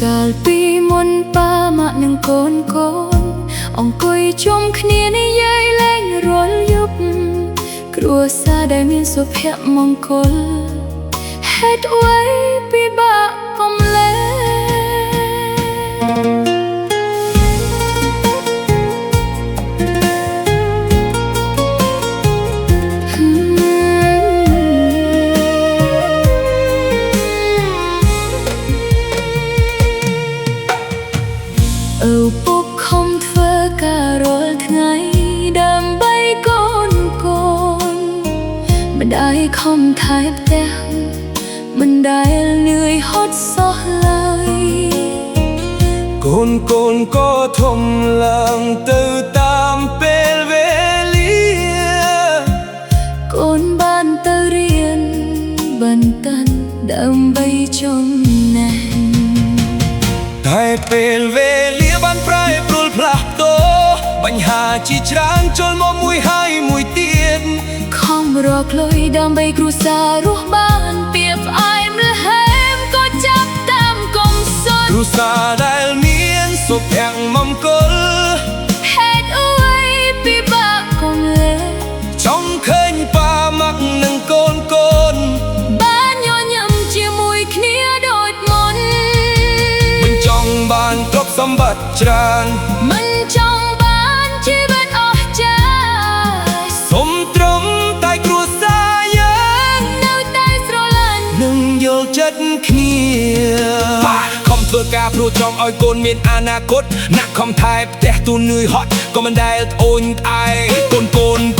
កាលពីមុនប៉ាម៉ាក់និងកូនកូនអង្គុយជុំគ្នានិយាយលេងរាល់យប់គ្រួសារដែលមានសុភមង្គលហេតុអ្វីពិបាកកុំលែឪពុកខំធ្វើការរាល់ថ្ងៃដើម្បីកូនកូនម្ដាយខំថែផ្ទះមិនដែលនឿយហត់សោះឡើយកូនក៏ធំឡើងទៅតាមពេលវេលាកូនបានទៅរៀនបន្តដើម្បីចំណេះតែពេលវេលាបានប្រែប្រួលផ្លាស់ប្ដូរបញ្ហាជាច្រើនចូលមកមួយហើយមួយទៀតខំរកលុយដើម្បីគ្រួសាររស់បានពីផ្អែមល្ហែមក៏ចាប់តាមកុំសុខគ្រួសារដែលមានសុភមង្គលហេតុអ្វីពិបាកកុំលែចង់ឃើញប៉ាម៉ាក់និងកូនកូនបានញញឹមជាមួយគ្នាដូចមុនមិនចង់បានទ្រព្យសម្បត្តិច្រើនមិនចង់បានជីវិតអស្ចារ្យសុំត្រឹមតែគ្រួសារយើងនៅតែស្រឡាញ់និងយល់ចិត្តគ្នាប៉ាខំធ្វើការព្រោះចង់ឲ្យកូនមានអនាគតណាក់ខំថែផ្ទះទូនឿយហត់ក៏មិនដែលត្អូញត្អែកូន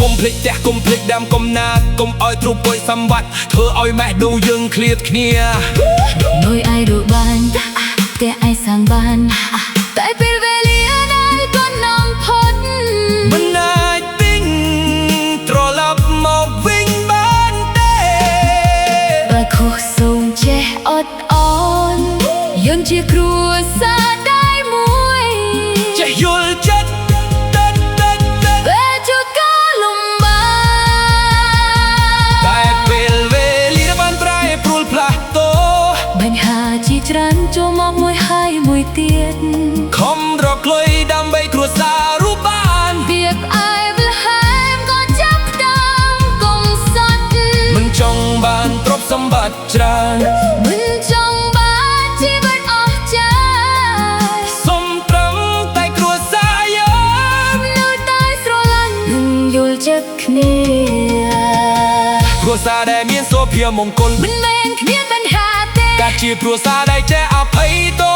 កុំភ្លេចផ្ទះកុំភ្លេចដើមកុំណាកុំឲ្យទ្រព្យសម្បត្តិធ្វើឲ្យម៉ែដូវយើងឃ្លាតគ្នាលុយឯងរកបានតែឯងសាងបានតែពេលវេលាដែលកូននាំផុតមិនអាចទិញត្រឡប់មកវិញបានទេបើខុសសូមចេះអត់អន់យើងជាគ្រួសារដែលមួយចេះយល់ចិត្តពេលជួបការលំបាកតែពេលវេលាបានប្រែប្រួលផ្លាស់ប្ដូរបញ្ហាជាច្រើនចូលមកមួយហើយមួយទៀតខំរកលុយដើម្បីគ្រួសាររស់បានវាផ្អែមល្ហែមក៏ចាប់តាមកុំសត់មិនចង់បានទ្រព្យសម្បត្តិច្រើនមិនចង់បានជីវិតអស្ចារ្យសុំត្រឹមតែគ្រួសារយើងនៅតែស្រឡាញ់និងយល់ចិត្តគ្នាគ្រួសារដែលមានសុភមង្គលមិនមែនគ្មានបញ្ហាទេការជាគ្រួសារដែលចេះអភ័យទោ